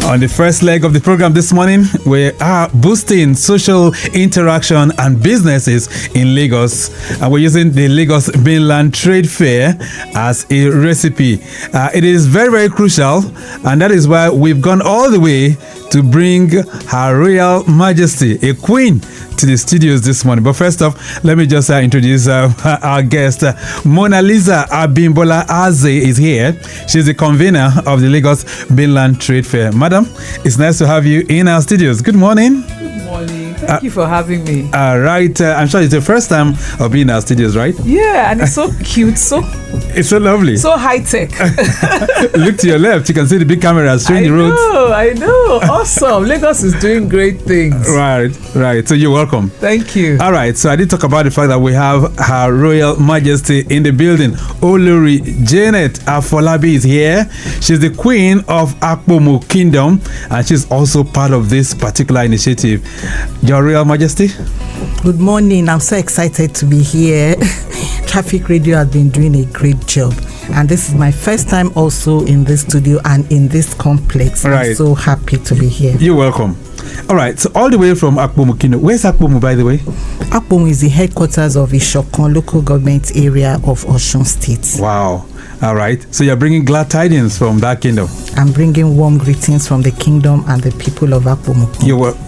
On the first leg of the program this morning, we are boosting social interaction and businesses in Lagos. And we're using the Lagos Mainland Tradefair as a recipe. It is very, very crucial. And that is why we've gone all the way to bring Her Royal Majesty, a queen, to the studios this morning. But first off, let me just introduce our guest. Monalisa Abimbola Azeh is here. She's the convener of the Lagos Mainland Tradefair. Madam, it's nice to have you in our studios. Good morning. Good morning. Thank you for having me. All right. I'm sure it's the first time of being in our studios, right? Yeah, and it's so cute. It's so lovely. So high tech. Look to your left. You can see the big cameras showing the roads. I know. Awesome. Lagos is doing great things. Right. So you're welcome. Thank you. All right. So I did talk about the fact that we have Her Royal Majesty in the building. Olori Janet Afolabi is here. She's the queen of Apomu Kingdom, and she's also part of this particular initiative. Your Royal Majesty. Good morning. I'm so excited to be here. Traffic Radio has been doing a great job, and this is my first time also in this studio and in this complex. Right. I'm so happy to be here. You're welcome. All right, so all the way from Apomu Kingdom. Where's Apomu, by the way? Apomu is the headquarters of Ishokon local government area of Osun State. Wow. All right, so you're bringing glad tidings from that kingdom. I'm bringing warm greetings from the kingdom and the people of Apomu.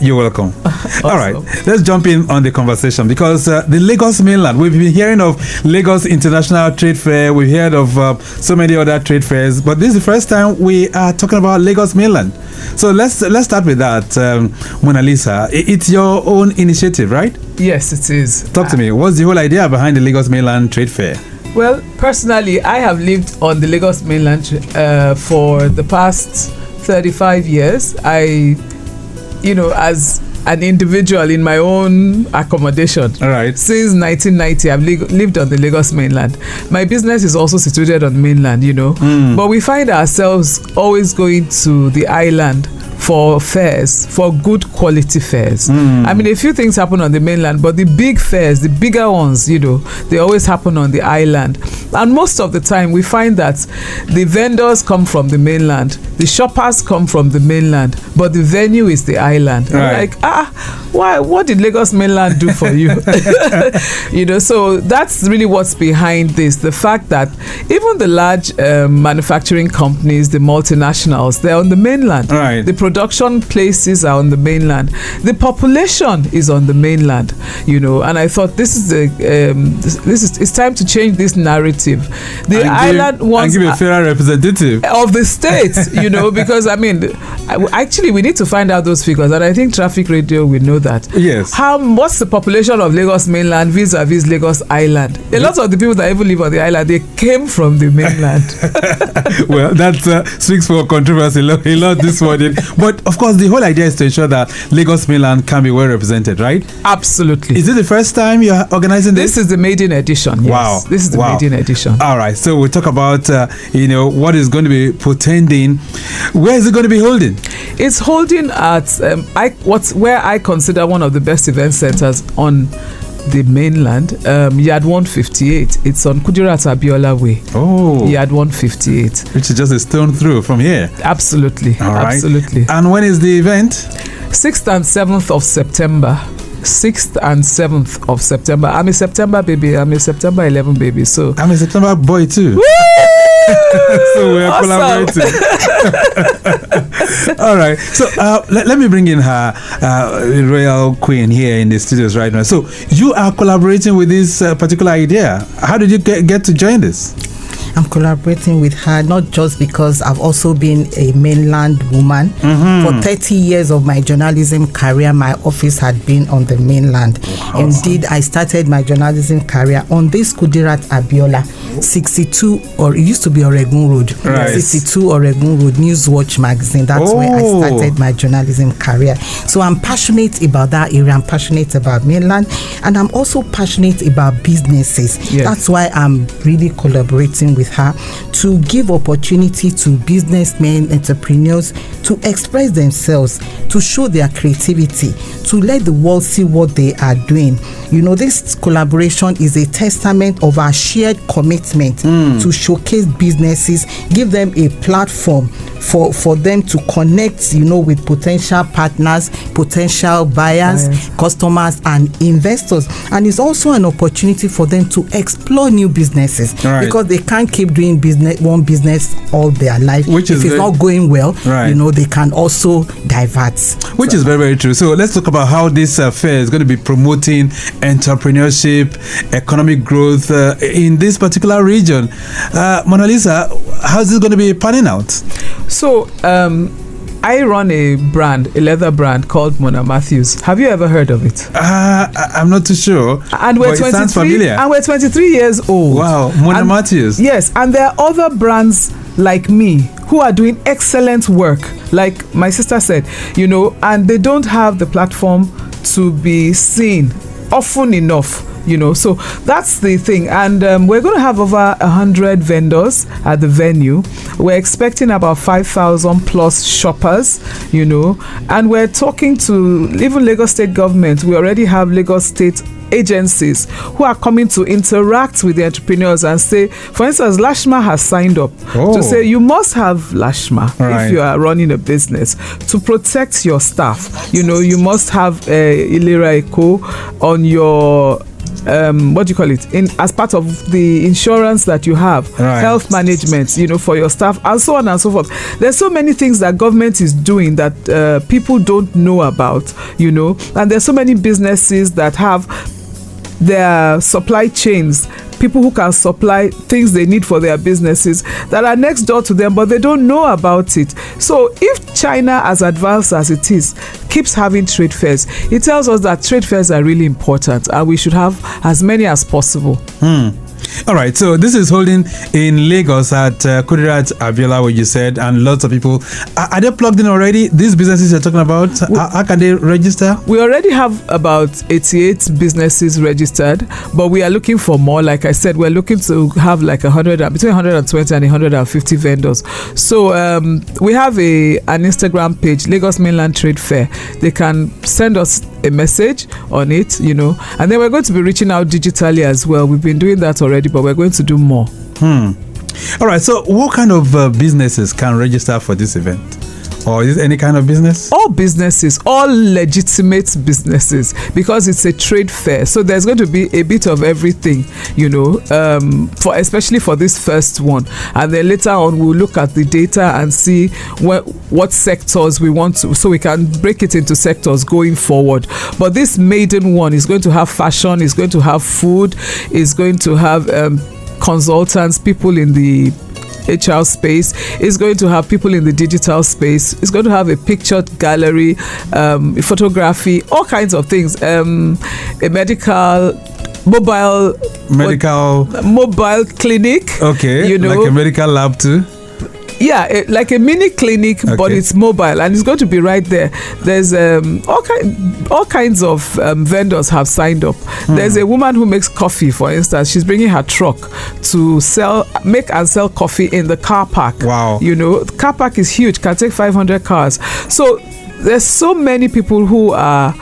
You're welcome. Awesome. All right, let's jump in on the conversation, because the Lagos Mainland, we've been hearing of Lagos International Trade Fair, we've heard of so many other trade fairs, but this is the first time we are talking about Lagos Mainland. So let's start with that, Monalisa. It's your own initiative, right? Yes, it is. Talk to me. What's the whole idea behind the Lagos Mainland Trade Fair? Well, personally, I have lived on the Lagos Mainland for the past 35 years. As an individual in my own accommodation. All right. Since 1990, I've lived on the Lagos Mainland. My business is also situated on the mainland, But we find ourselves always going to the island for fairs, for good quality fairs. I mean, a few things happen on the mainland, but the big fairs, the bigger ones, they always happen on the island. And most of the time, we find that the vendors come from the mainland, the shoppers come from the mainland, but the venue is the island. Right. Like, why? What did Lagos Mainland do for you? So that's really what's behind this. The fact that even the large manufacturing companies, the multinationals, they're on the mainland. Right. The production places are on the mainland. The population is on the mainland. And I thought it's time to change this narrative. The island wants and give a fairer representative of the state. Because actually we need to find out those figures, and I think Traffic Radio will know that. Yes. What's the population of Lagos Mainland vis-a-vis Lagos Island? A lot of the people that even live on the island, they came from the mainland. Well, that speaks for controversy a lot this morning. But of course, the whole idea is to ensure that Lagos Mainland can be well represented, right? Absolutely. Is it the first time you're organizing this? This is the maiden edition. Yes. Wow. This is the maiden edition. All right. So we'll talk about what is going to be portending. Where is it going to be holding? It's holding at where I consider one of the best event centers on the mainland, Yard 158. It's on Kudirat Abiola Way. Oh. Yard 158. Which is just a stone through from here. Absolutely. All right. Absolutely. And when is the event? 6th and 7th of September. 6th and 7th of September. I'm a September baby. I'm a September 11 baby. So I'm a September boy too. Woo! So we're awesome. Collaborating. All right. So let me bring in her royal queen here in the studios right now. So you are collaborating with this particular idea. How did you get to join this? I'm collaborating with her not just because I've also been a mainland woman. For 30 years of my journalism career, my office had been on the mainland. Wow. Indeed, I started my journalism career on this Kudirat Abiola, 62, or it used to be Oregun Road. Right. 62 Oregun Road, Newswatch magazine. That's where I started my journalism career. So I'm passionate about that area. I'm passionate about mainland, and I'm also passionate about businesses. Yes. That's why I'm really collaborating with with her to give opportunity to businessmen, entrepreneurs to express themselves, to show their creativity, to let the world see what they are doing. You know, this collaboration is a testament of our shared commitment to showcase businesses, give them a platform for them to connect, you know, with potential partners, potential buyers, customers and investors. And it's also an opportunity for them to explore new businesses, because they can't keep doing one business all their life. If it's not going well, you know, they can also divert. Which is very, very true. So let's talk about how this fair is going to be promoting entrepreneurship, economic growth in this particular region. Monalisa, how's it going to be panning out? So, I run a leather brand called Mona Matthews. Have you ever heard of it? I'm not too sure. And we're 23. It sounds familiar. And we're 23 years old. Wow, Mona Matthews. Yes, and there are other brands like me who are doing excellent work. Like my sister said, you know, and they don't have the platform to be seen often enough. You know, so that's the thing. And we're going to have over 100 vendors at the venue. We're expecting about 5,000 plus shoppers, you know, and we're talking to even Lagos State government. We already have Lagos State agencies who are coming to interact with the entrepreneurs and say, for instance, Lashma has signed up to say you must have Lashma if you are running a business to protect your staff. You know, you must have Ilera Eco on your what do you call it, as part of the insurance that you have, health management, you know, for your staff, and so on and so forth. There's so many things that government is doing that people don't know about, you know, and there's so many businesses that have their supply chains, people who can supply things they need for their businesses that are next door to them, but they don't know about it. So if China, as advanced as it is, keeps having trade fairs, it tells us that trade fairs are really important and we should have as many as possible. All right, so this is holding in Lagos at Kudirat Abiola, what you said, and lots of people. Are they plugged in already? These businesses you're talking about, how can they register? We already have about 88 businesses registered, but we are looking for more. Like I said, we're looking to have like between 120 and 150 vendors. So we have an Instagram page, Lagos Mainland Trade Fair. They can send us a message on it, you know, and then we're going to be reaching out digitally as well. We've been doing that already, but we're going to do more. All right, so what kind of businesses can register for this event? Or is it any kind of business? All businesses, all legitimate businesses, because it's a trade fair. So there's going to be a bit of everything, you know, especially for this first one. And then later on, we'll look at the data and see what sectors we want to, so we can break it into sectors going forward. But this maiden one is going to have fashion, is going to have food, is going to have consultants, people in the HR space, is going to have people in the digital space, it's going to have a picture gallery, photography, all kinds of things, a mobile clinic, okay, you know, like a medical lab too. Yeah, like a mini clinic, okay, but it's mobile and it's going to be right there. There's all kinds of vendors have signed up. There's a woman who makes coffee, for instance. She's bringing her truck to make and sell coffee in the car park. Wow. You know, the car park is huge, can take 500 cars. So there's so many people who are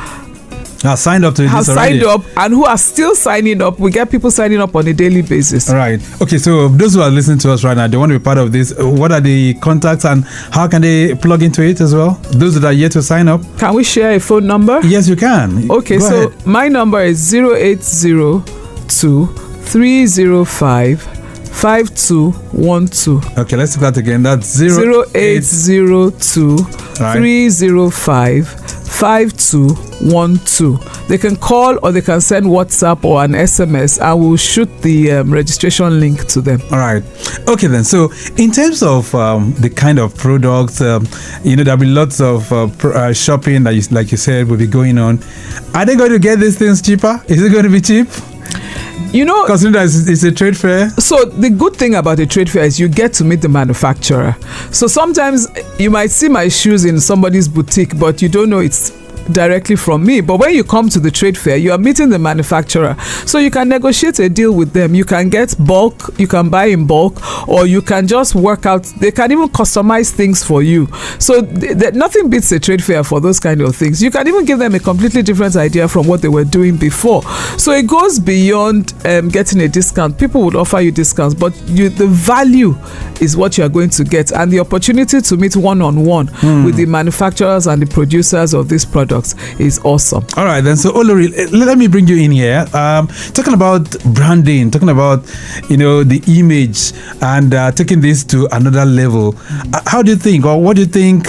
signed up to this already. Signed up and who are still signing up. We get people signing up on a daily basis. All right. Okay, so those who are listening to us right now, they want to be part of this. What are the contacts and how can they plug into it as well? Those that are yet to sign up. Can we share a phone number? Yes, you can. Okay, Go so ahead. My number is 0802 305 5212. Okay, let's do that again. That's 0802 305 5212. They can call or they can send WhatsApp or an SMS. I will shoot the registration link to them. All right. Okay then. So in terms of the kind of products, you know, there'll be lots of shopping that, like you said, will be going on. Are they going to get these things cheaper? Is it going to be cheap? You know, considering that it's a trade fair. So the good thing about a trade fair is you get to meet the manufacturer. So sometimes you might see my shoes in somebody's boutique, but you don't know it's directly from me. But when you come to the trade fair, you are meeting the manufacturer. So you can negotiate a deal with them. You can get bulk, you can buy in bulk, or you can just work out. They can even customize things for you. So nothing beats a trade fair for those kind of things. You can even give them a completely different idea from what they were doing before. So it goes beyond getting a discount. People would offer you discounts, but the value is what you are going to get, and the opportunity to meet one-on-one with the manufacturers and the producers of these products is awesome. All right, then. So Olori, let me bring you in here. Talking about branding, talking about the image, and taking this to another level. How do you think, or what do you think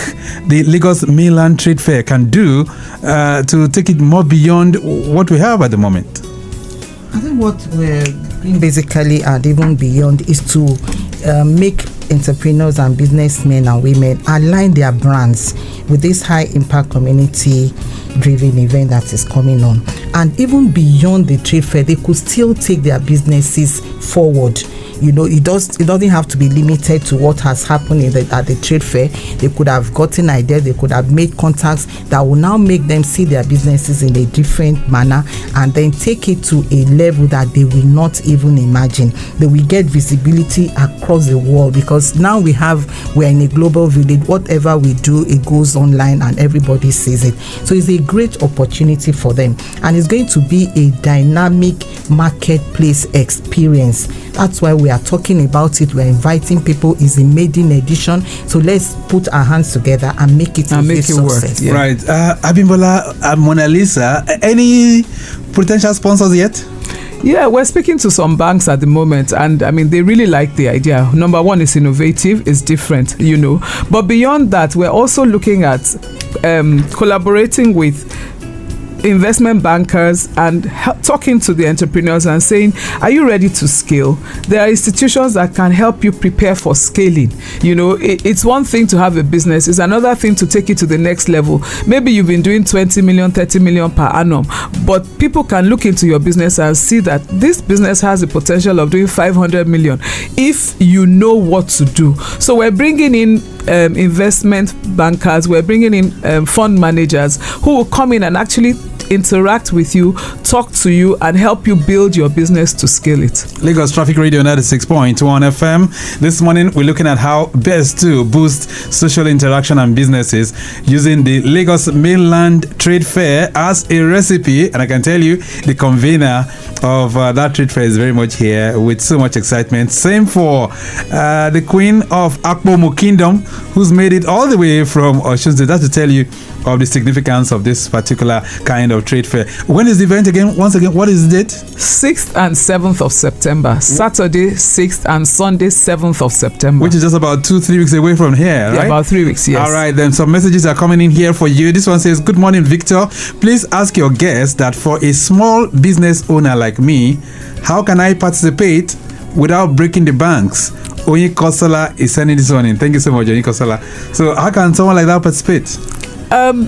the Lagos Mainland Trade Fair can do to take it more beyond what we have at the moment? I think what we're doing basically, and even beyond, is to make entrepreneurs and businessmen and women align their brands with this high impact community driven event that is coming on. And even beyond the trade fair, they could still take their businesses forward. It doesn't have to be limited to what has happened at the trade fair. They could have gotten ideas, they could have made contacts that will now make them see their businesses in a different manner, and then take it to a level that they will not even imagine. They will get visibility across the world, because now we're in a global village. Whatever we do, it goes online and everybody sees it. So it's a great opportunity for them, and it's going to be a dynamic marketplace experience. That's why we are talking about it. We're inviting people. It's a maiden edition, so let's put our hands together and make it a success. Yeah. Right, Abimbola, Monalisa, any potential sponsors yet? Yeah, we're speaking to some banks at the moment, and I mean, they really like the idea. Number one, it's innovative, it's different, But beyond that, we're also looking at collaborating with investment bankers and talking to the entrepreneurs and saying, are you ready to scale? There are institutions that can help you prepare for scaling. It's one thing to have a business, it's another thing to take it to the next level. Maybe you've been doing 20 million, 30 million per annum, but people can look into your business and see that this business has the potential of doing 500 million if you know what to do. So we're bringing in investment bankers, we're bringing in fund managers who will come in and actually interact with you, talk to you, and help you build your business to scale it. Lagos Traffic Radio 96.1 FM. This morning we're looking at how best to boost social interaction and businesses using the Lagos Mainland Trade Fair as a recipe. And I can tell you, the convener of that trade fair is very much here with so much excitement. Same for the Queen of Apomu Kingdom, who's made it all the way from Osun State. That's to tell you of the significance of this particular kind of trade fair. When is the event again? Once again, what is the date? 6th and 7th of September. Saturday 6th and Sunday 7th of September. Which is just about 2-3 weeks away from here, right? Yeah, about 3 weeks, yes. All right, then some messages are coming in here for you. This one says, good morning, Victor. Please ask your guest that for a small business owner like me, how can I participate without breaking the banks? Oyin Kosola is sending this one in. Thank you so much, Oyin Kosola. So how can someone like that participate?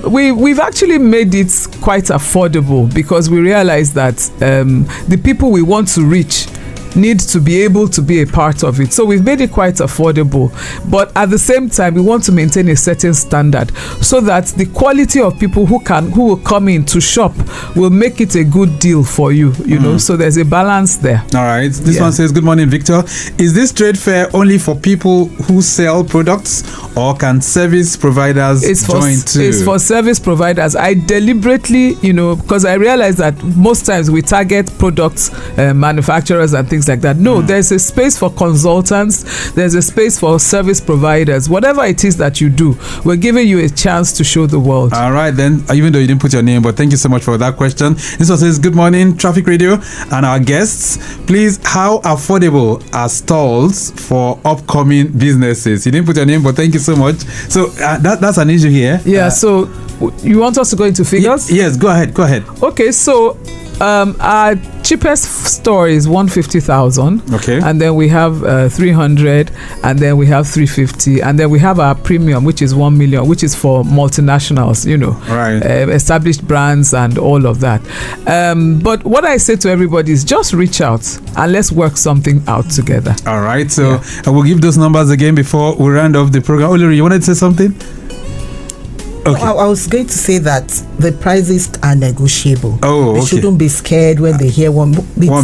We've actually made it quite affordable, because we realize that the people we want to reach need to be able to be a part of it. So we've made it quite affordable, but at the same time we want to maintain a certain standard so that the quality of people who will come in to shop will make it a good deal for you, so there's a balance there. All right, this one says, good morning, Victor. Is this trade fair only for people who sell products, or can service providers join too? It's for service providers. I deliberately, because I realize that most times we target products manufacturers and things like that. No, there's a space for consultants, there's a space for service providers. Whatever it is that you do, we're giving you a chance to show the world. All right, then, even though you didn't put your name, but thank you so much for that question. This one says, good morning, Traffic Radio and our guests. Please, how affordable are stalls for upcoming businesses? You didn't put your name, but thank you so much. So that's an issue here. Yeah, so you want us to go into figures? Yes, go ahead. Okay, so our cheapest store is 150,000. Okay. And then we have 300, and then we have 350, and then we have our premium, which is 1 million, which is for multinationals, right. Established brands and all of that. But what I say to everybody is just reach out and let's work something out together. All right. So I will give those numbers again before we round off the program. Olori, you wanted to say something? Okay. I was going to say that the prices are negotiable. Oh, They okay. shouldn't be scared when they hear it's 1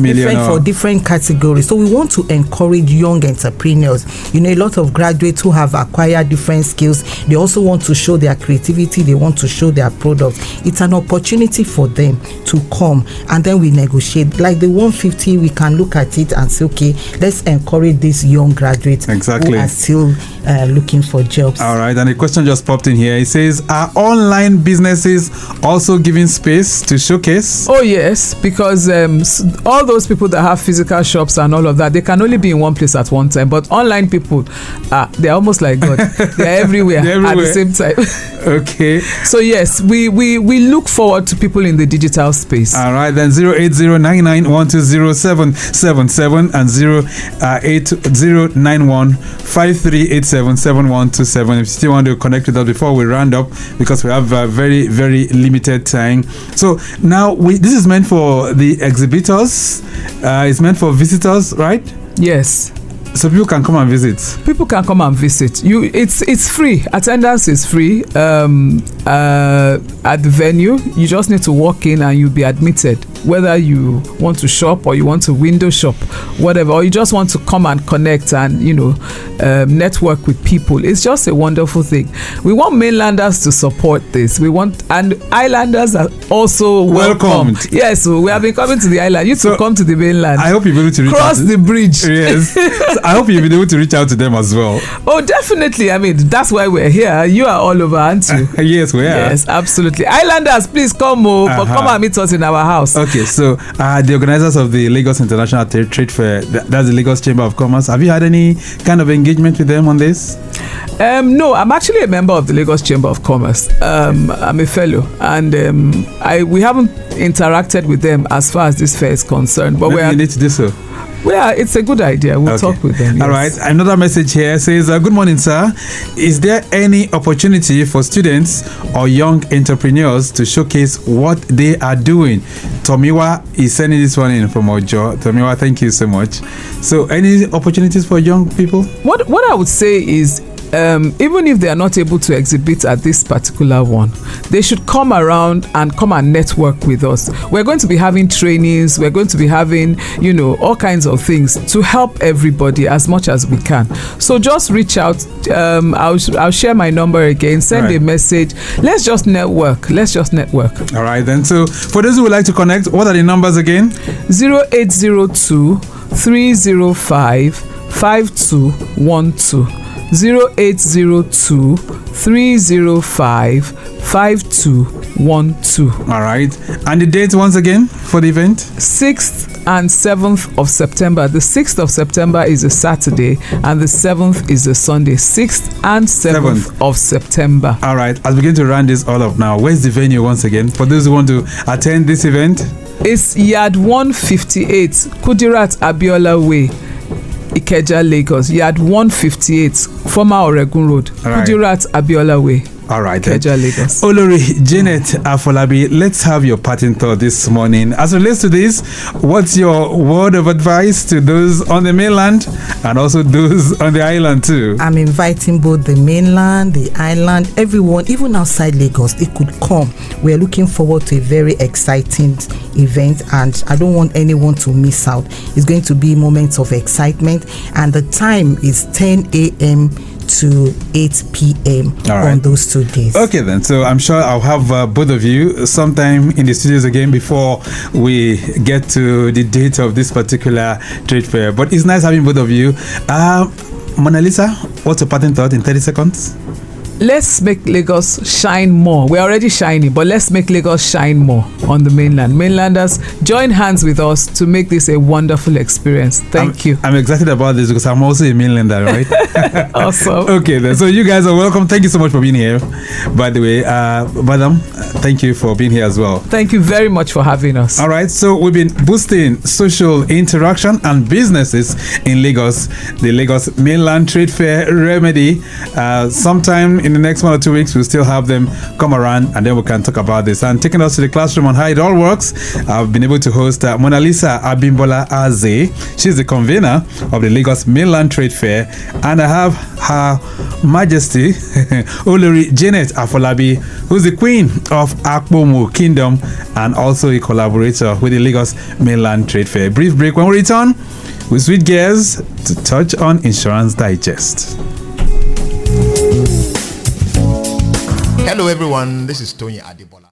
million different for different categories. So we want to encourage young entrepreneurs. You know, a lot of graduates who have acquired different skills, they also want to show their creativity, they want to show their products. It's an opportunity for them to come, and then we negotiate. Like the 150, we can look at it and say, okay, let's encourage these young graduates Exactly. who are still looking for jobs. All right, and a question just popped in here. It says, are online businesses also giving space to showcase? Oh yes, because all those people that have physical shops and all of that, they can only be in one place at one time. But online people, they're almost like God. They're everywhere, at the same time. Okay. So yes, we look forward to people in the digital space. All right, then 08099120777 and 0809153877127. If you still want to connect with us before we round up, because we have very, very limited time. So now this is meant for the exhibitors. It's meant for visitors, right? Yes. So people can come and visit. People can come and visit. It's free. Attendance is free at the venue. You just need to walk in and you'll be admitted. Whether you want to shop or you want to window shop, whatever, or you just want to come and connect and network with people. It's just a wonderful thing. We want mainlanders to support this. And islanders are also welcomed. Yes, so we have been coming to the island. You to come to the mainland. I hope you'll be able to reach cross the bridge. Yes. So I hope you'll be able to reach out to them as well. Oh, definitely. I mean, that's why we're here. You are all over, aren't you? Yes, we are. Yes, absolutely. Islanders, please come come and meet us in our house. Okay, so the organizers of the Lagos International Trade Fair, that's the Lagos Chamber of Commerce. Have you had any kind of engagement with them on this? No, I'm actually a member of the Lagos Chamber of Commerce. I'm a fellow, and we haven't interacted with them as far as this fair is concerned. But you need to do so. Well, it's a good idea. We'll talk with them. Yes. All right. Another message here says, good morning, sir. Is there any opportunity for students or young entrepreneurs to showcase what they are doing? Tomiwa is sending this one in from Ojo. Tomiwa, thank you so much. So any opportunities for young people? What I would say is, even if they are not able to exhibit at this particular one, they should come around and come and network with us. We're going to be having trainings, we're going to be having all kinds of things to help everybody as much as we can. So just reach out. I'll share my number again, send a message. Let's just network. All right then. So for those who would like to connect, what are the numbers again? 0802 305 5212. 0802 305 5212. All right. And the date once again for the event? 6th and 7th of September. The 6th of September is a Saturday and the 7th is a Sunday. 6th and 7th of September. All right. As we begin to round this all up now, where's the venue once again for those who want to attend this event? It's Yard 158, Kudirat Abiola Way, Ikeja, Lagos. Yard 158, former Oregun Road, Kudirat Abiola Way. All right, Ikeja, Lagos. Olori Janet Afolabi, let's have your parting thought this morning. As it relates to this, what's your word of advice to those on the mainland and also those on the island too? I'm inviting both the mainland, the island, everyone, even outside Lagos, they could come. We're looking forward to a very exciting event, and I don't want anyone to miss out. It's going to be moments of excitement, and the time is 10 a.m. to 8 p.m. on those 2 days. Okay then, so I'm sure I'll have both of you sometime in the studios again before we get to the date of this particular trade fair. But it's nice having both of you. Monalisa, what's your parting thought in 30 seconds? Let's make Lagos shine more. We're already shining, but let's make Lagos shine more on the mainland. Mainlanders, join hands with us to make this a wonderful experience. Thank you. I'm excited about this because I'm also a mainlander, right? Awesome. Okay, then. So you guys are welcome. Thank you so much for being here. By the way, Madam, thank you for being here as well. Thank you very much for having us. All right. So we've been boosting social interaction and businesses in Lagos. The Lagos Mainland Trade Fair Remedy sometime in the next 1 or 2 weeks, we'll still have them come around and then we can talk about this. And taking us to the classroom on how it all works, I've been able to host Monalisa Abimbola Azeh. She's the convener of the Lagos Mainland Trade Fair. And I have Her Majesty Olori Janet Afolabi, who's the Queen of Apomu Kingdom and also a collaborator with the Lagos Mainland Trade Fair. Brief break. When we return, we switch gears to touch on Insurance Digest. Hello everyone, this is Tony Adebola.